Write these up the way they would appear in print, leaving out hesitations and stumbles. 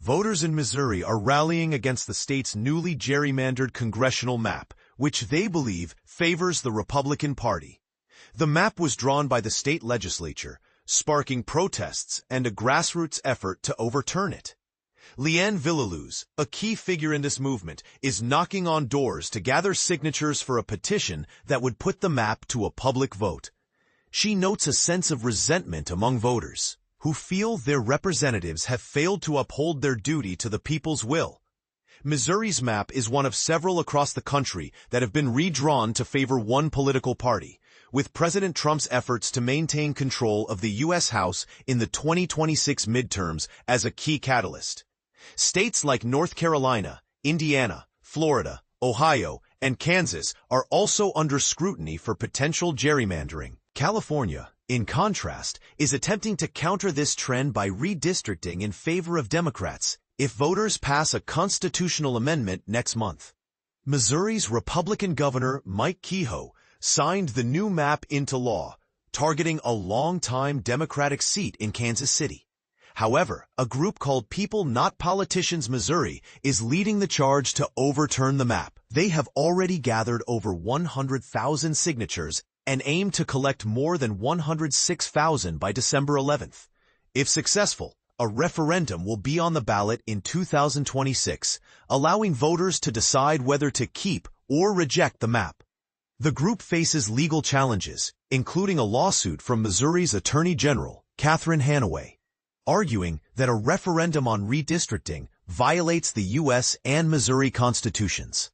Voters in Missouri are rallying against the state's newly gerrymandered congressional map, which they believe favors the Republican Party. The map was drawn by the state legislature, sparking protests and a grassroots effort to overturn it. Leanne Villaluz, a key figure in this movement, is knocking on doors to gather signatures for a petition that would put the map to a public vote. She notes a sense of resentment among voters, who feel their representatives have failed to uphold their duty to the people's will. Missouri's map is one of several across the country that have been redrawn to favor one political party, with President Trump's efforts to maintain control of the U.S. House in the 2026 midterms as a key catalyst. States like North Carolina, Indiana, Florida, Ohio, and Kansas are also under scrutiny for potential gerrymandering. California, in contrast, is attempting to counter this trend by redistricting in favor of Democrats if voters pass a constitutional amendment next month. Missouri's Republican Governor Mike Kehoe signed the new map into law, targeting a long-time Democratic seat in Kansas City. However, a group called People Not Politicians Missouri is leading the charge to overturn the map. They have already gathered over 100,000 signatures and aim to collect more than 106,000 by December 11th. If successful, a referendum will be on the ballot in 2026, allowing voters to decide whether to keep or reject the map. The group faces legal challenges, including a lawsuit from Missouri's Attorney General, Catherine Hanaway, arguing that a referendum on redistricting violates the U.S. and Missouri constitutions.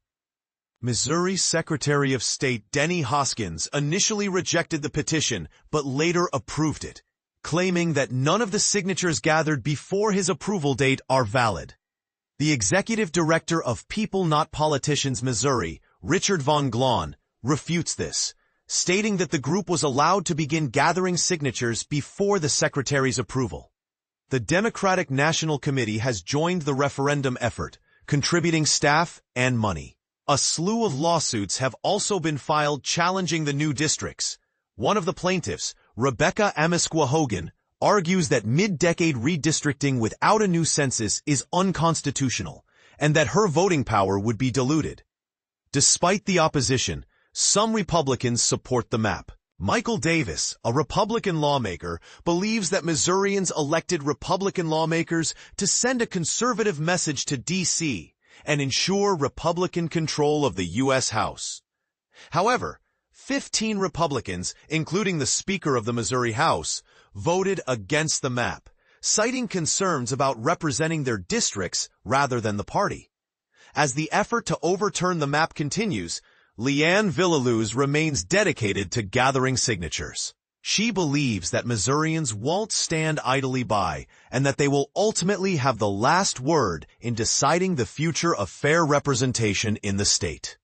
Missouri's Secretary of State Denny Hoskins initially rejected the petition but later approved it, claiming that none of the signatures gathered before his approval date are valid. The executive director of People Not Politicians Missouri, Richard Von Glahn, refutes this, stating that the group was allowed to begin gathering signatures before the secretary's approval. The Democratic National Committee has joined the referendum effort, contributing staff and money. A slew of lawsuits have also been filed challenging the new districts. One of the plaintiffs, Rebecca Amisqua-Hogan, argues that mid-decade redistricting without a new census is unconstitutional, and that her voting power would be diluted. Despite the opposition, some Republicans support the map. Michael Davis, a Republican lawmaker, believes that Missourians elected Republican lawmakers to send a conservative message to D.C. and ensure Republican control of the U.S. House. However, 15 Republicans, including the Speaker of the Missouri House, voted against the map, citing concerns about representing their districts rather than the party. As the effort to overturn the map continues, Leanne Villaluz remains dedicated to gathering signatures. She believes that Missourians won't stand idly by and that they will ultimately have the last word in deciding the future of fair representation in the state.